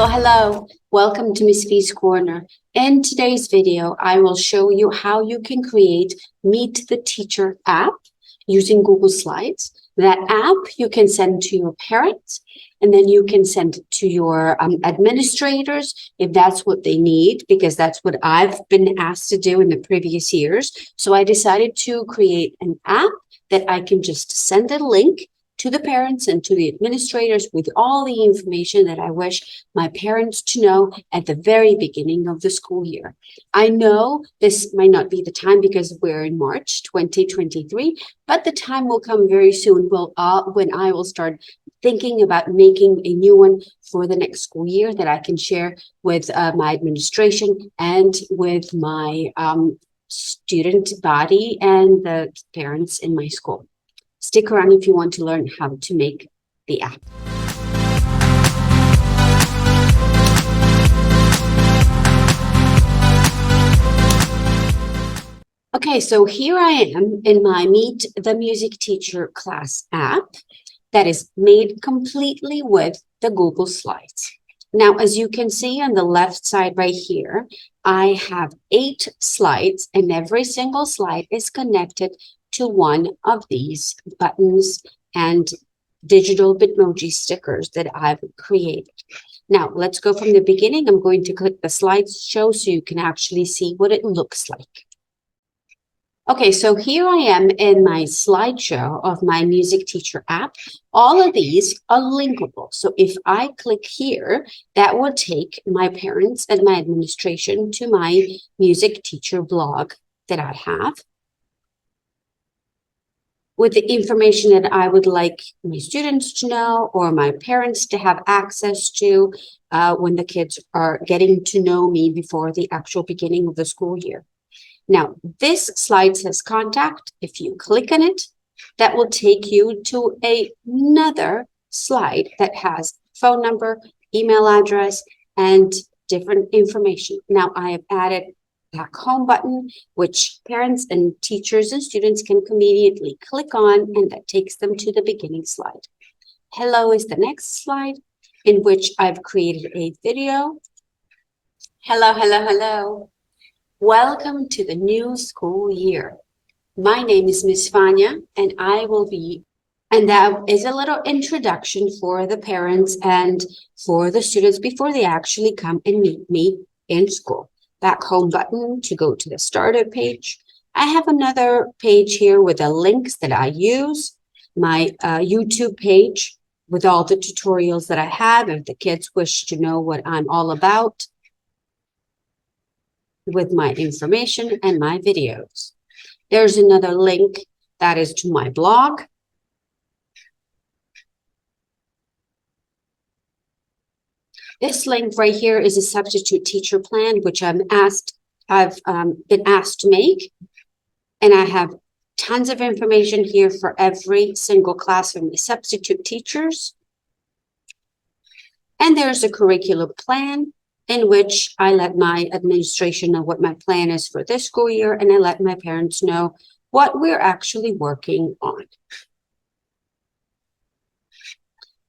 Hello. Welcome to Miss V's Corner. In today's video, I will show you how you can create Meet the Teacher app using Google Slides. That app you can send to your parents, and then you can send it to your administrators if that's what they need, because that's what I've been asked to do in the previous years. So I decided to create an app that I can just send a link to the parents and to the administrators with all the information that I wish my parents to know at the very beginning of the school year. I know this might not be the time because we're in March 2023, but the time will come very soon when I will start thinking about making a new one for the next school year that I can share with my administration and with my student body and the parents in my school. Stick around if you want to learn how to make the app. Okay, so here I am in my Meet the Music Teacher class app that is made completely with the Google Slides. Now, as you can see on the left side right here, I have 8 slides, and every single slide is connected to one of these buttons and digital Bitmoji stickers that I've created. Now, let's go from the beginning. I'm going to click the slideshow so you can actually see what it looks like. Okay, so here I am in my slideshow of my Music Teacher app. All of these are linkable. So if I click here, that will take my parents and my administration to my Music Teacher blog that I have, with the information that I would like my students to know or my parents to have access to when the kids are getting to know me before the actual beginning of the school year. Now, this slide says contact. If you click on it, that will take you to another slide that has phone number, email address, and different information. Now, I have added back home button, which parents and teachers and students can immediately click on, and that takes them to the beginning slide. Hello is the next slide, in which I've created a video. Hello. Welcome to the new school year. My name is Miss Vanya, and that is a little introduction for the parents and for the students before they actually come and meet me in school. Back home button to go to the starter page. I have another page here with the links that I use, my YouTube page with all the tutorials that I have if the kids wish to know what I'm all about, with my information and my videos. There's another link that is to my blog. This link right here is a substitute teacher plan, which I've been asked to make. And I have tons of information here for every single class of my substitute teachers. And there's a curriculum plan in which I let my administration know what my plan is for this school year, and I let my parents know what we're actually working on.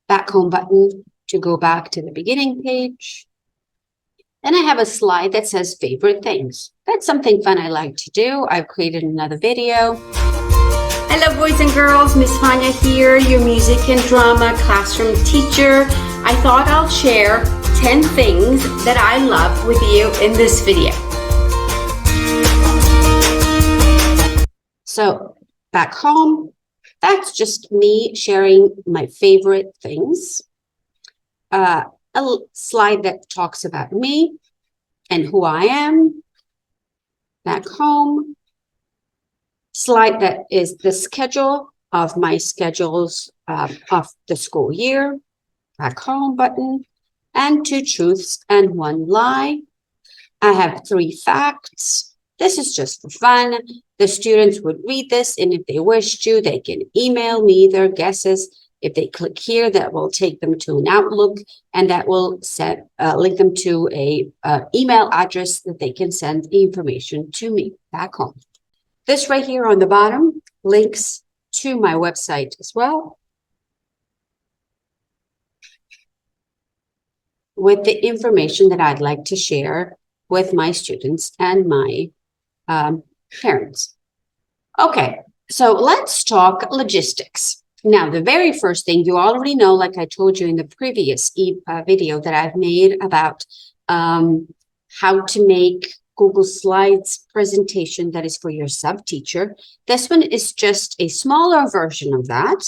Back home button to go back to the beginning page. Then I have a slide that says favorite things. That's something fun I like to do. I've created another video. Hello, boys and girls. Miss Vanya here, your music and drama classroom teacher. I thought I'll share 10 things that I love with you in this video. So back home, that's just me sharing my favorite things. A slide that talks about me and who I am. Back home, slide that is the schedule of my schedules of the school year. Back home button, and 2 truths and 1 lie. I have 3 facts. This is just for fun. The students would read this, and if they wish to, they can email me their guesses. If they click here, that will take them to an Outlook, and that will link them to a email address that they can send the information to me back home. This right here on the bottom links to my website as well. with the information that I'd like to share with my students and my parents. Okay, so let's talk logistics. Now, the very first thing you already know, like I told you in the previous video that I've made about how to make Google Slides presentation that is for your sub-teacher. This one is just a smaller version of that,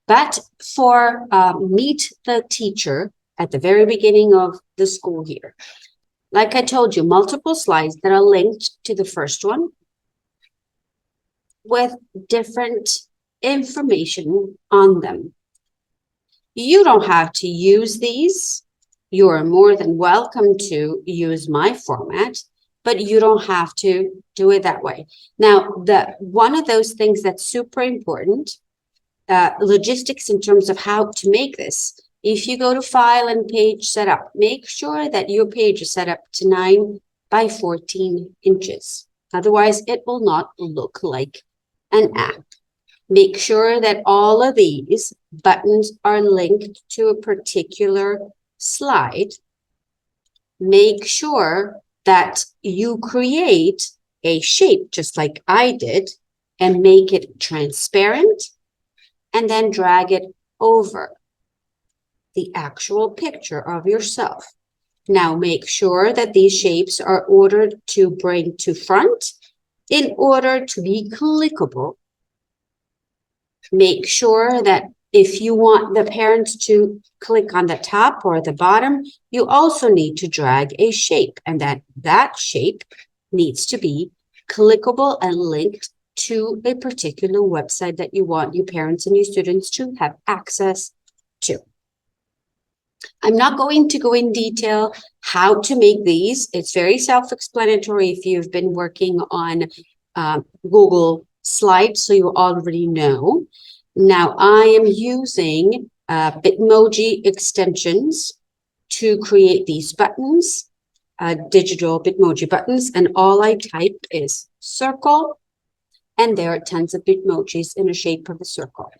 but for Meet the Teacher at the very beginning of the school year. Like I told you, multiple slides that are linked to the first one with different information on them. You don't have to use these. You're more than welcome to use my format, but you don't have to do it that way. Now, one of those things that's super important, logistics in terms of how to make this. If you go to File and Page Setup, make sure that your page is set up to 9 by 14 inches. Otherwise, it will not look like an app. Make sure that all of these buttons are linked to a particular slide. Make sure that you create a shape, just like I did, and make it transparent, and then drag it over the actual picture of yourself. Now make sure that these shapes are ordered to bring to front in order to be clickable. Make sure that if you want the parents to click on the top or the bottom, you also need to drag a shape, and that shape needs to be clickable and linked to a particular website that you want your parents and your students to have access to. I'm not going to go in detail how to make these. It's very self-explanatory if you've been working on Google Slides, so you already know. Now, I am using Bitmoji extensions to create these buttons, digital Bitmoji buttons, and all I type is circle, and there are tons of Bitmojis in the shape of a circle.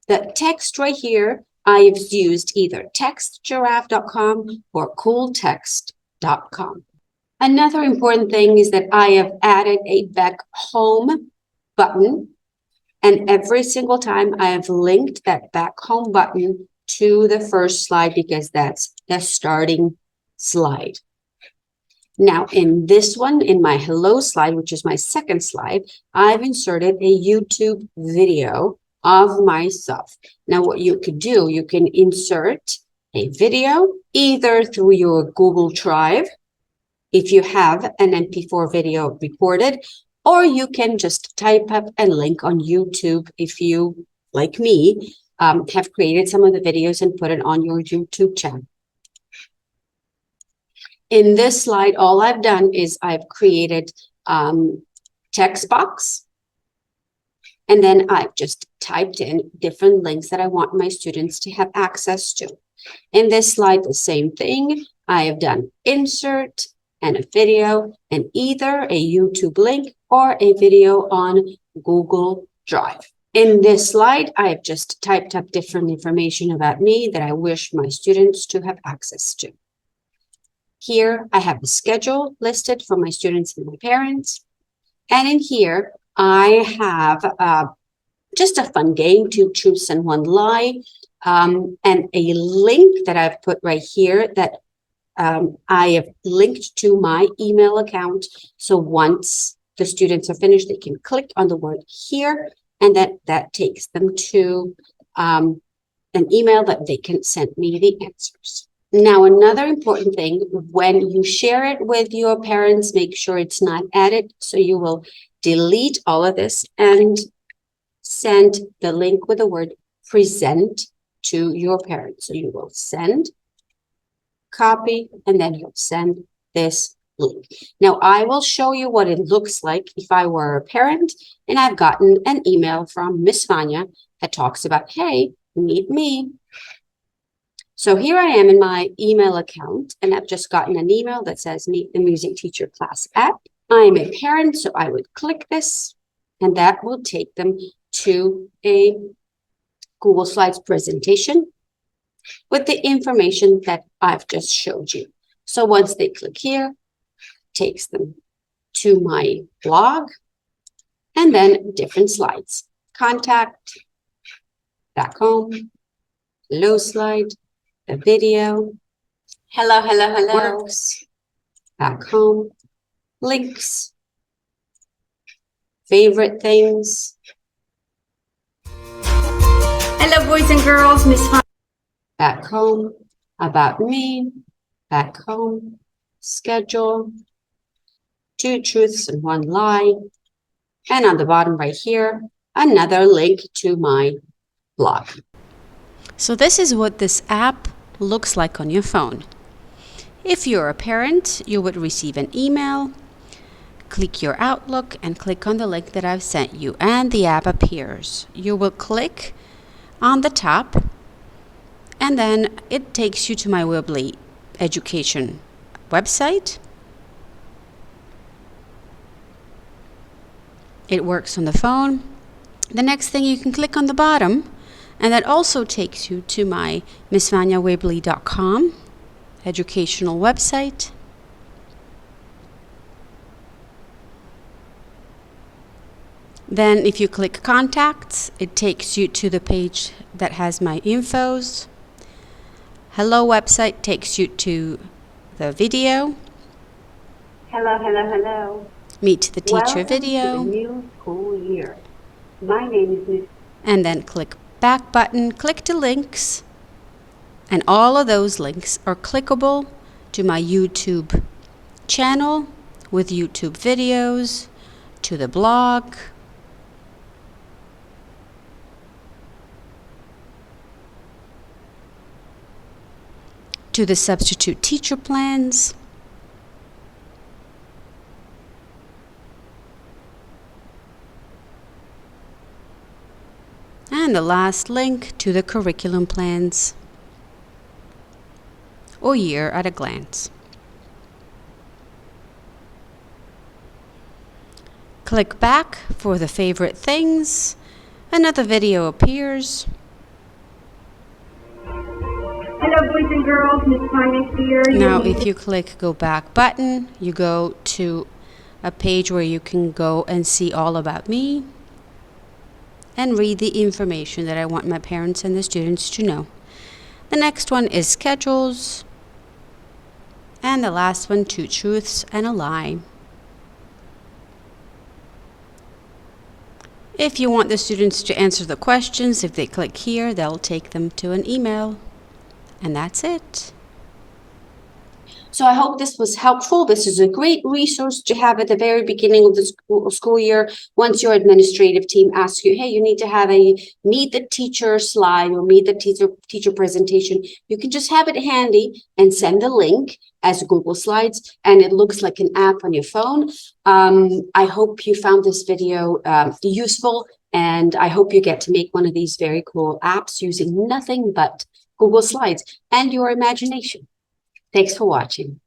The text right here, I've used either textgiraffe.com or cooltext.com. Another important thing is that I have added a back home button, and every single time I have linked that back home button to the first slide because that's the starting slide. Now, in this one, in my hello slide, which is my second slide, I've inserted a YouTube video of myself. Now, what you could do, you can insert a video either through your Google Drive, if you have an MP4 video recorded, or you can just type up a link on YouTube if you, like me, have created some of the videos and put it on your YouTube channel. In this slide, all I've done is I've created text box, and then I've just typed in different links that I want my students to have access to. In this slide, the same thing. I have done insert and a video and either a YouTube link or a video on Google Drive. In this slide, I have just typed up different information about me that I wish my students to have access to. Here, I have the schedule listed for my students and my parents. And in here, I have just a fun game to choose and one lie, and a link that I've put right here that I have linked to my email account. So once the students are finished, they can click on the word here, and that takes them to an email that they can send me the answers. Now, another important thing, when you share it with your parents, make sure it's not added. So you will delete all of this and send the link with the word present to your parents. So you will send, copy, and then you'll send this link. Now, I will show you what it looks like if I were a parent and I've gotten an email from Miss Vanya that talks about, hey, meet me. So here I am in my email account, and I've just gotten an email that says Meet the Music Teacher Class app. I'm a parent, so I would click this, and that will take them to a Google Slides presentation. with the information that I've just showed you. So once they click here, takes them to my blog, and then different slides. Contact, back home, hello slide, the video, hello, hello, hello, works, back home, links, favorite things. Hello, boys and girls, Miss Fun. Back home, about me, back home, schedule, 2 truths and 1 lie. And on the bottom right here, another link to my blog. So this is what this app looks like on your phone. If you're a parent, you would receive an email. Click your Outlook and click on the link that I've sent you, and the app appears. You will click on the top, and then it takes you to my Weebly education website. It works on the phone. The next thing, you can click on the bottom, and that also takes you to my MissVanyaWeebly.com educational website. Then if you click contacts, it takes you to the page that has my infos. Hello website takes you to the video. Hello, hello, hello. Meet the teacher Welcome video. to the new school year. My name is Miss. And then click back button, click to links. And all of those links are clickable to my YouTube channel with YouTube videos, to the blog, to the substitute teacher plans, and the last link to the curriculum plans or year at a glance. Click back for the favorite things. Another video appears. Hello, boys and girls. Miss Vanya here. Now, if you click go back button, you go to a page where you can go and see all about me and read the information that I want my parents and the students to know. The next one is schedules. And the last one, 2 truths and a lie. If you want the students to answer the questions, if they click here, they'll take them to an email. And that's it. So I hope this was helpful. This is a great resource to have at the very beginning of the school year. Once your administrative team asks you, hey, you need to have a meet the teacher slide or meet the teacher presentation, you can just have it handy and send the link as Google Slides, and it looks like an app on your phone. I hope you found this video useful, and I hope you get to make one of these very cool apps using nothing but Google Slides and your imagination. Thanks for watching.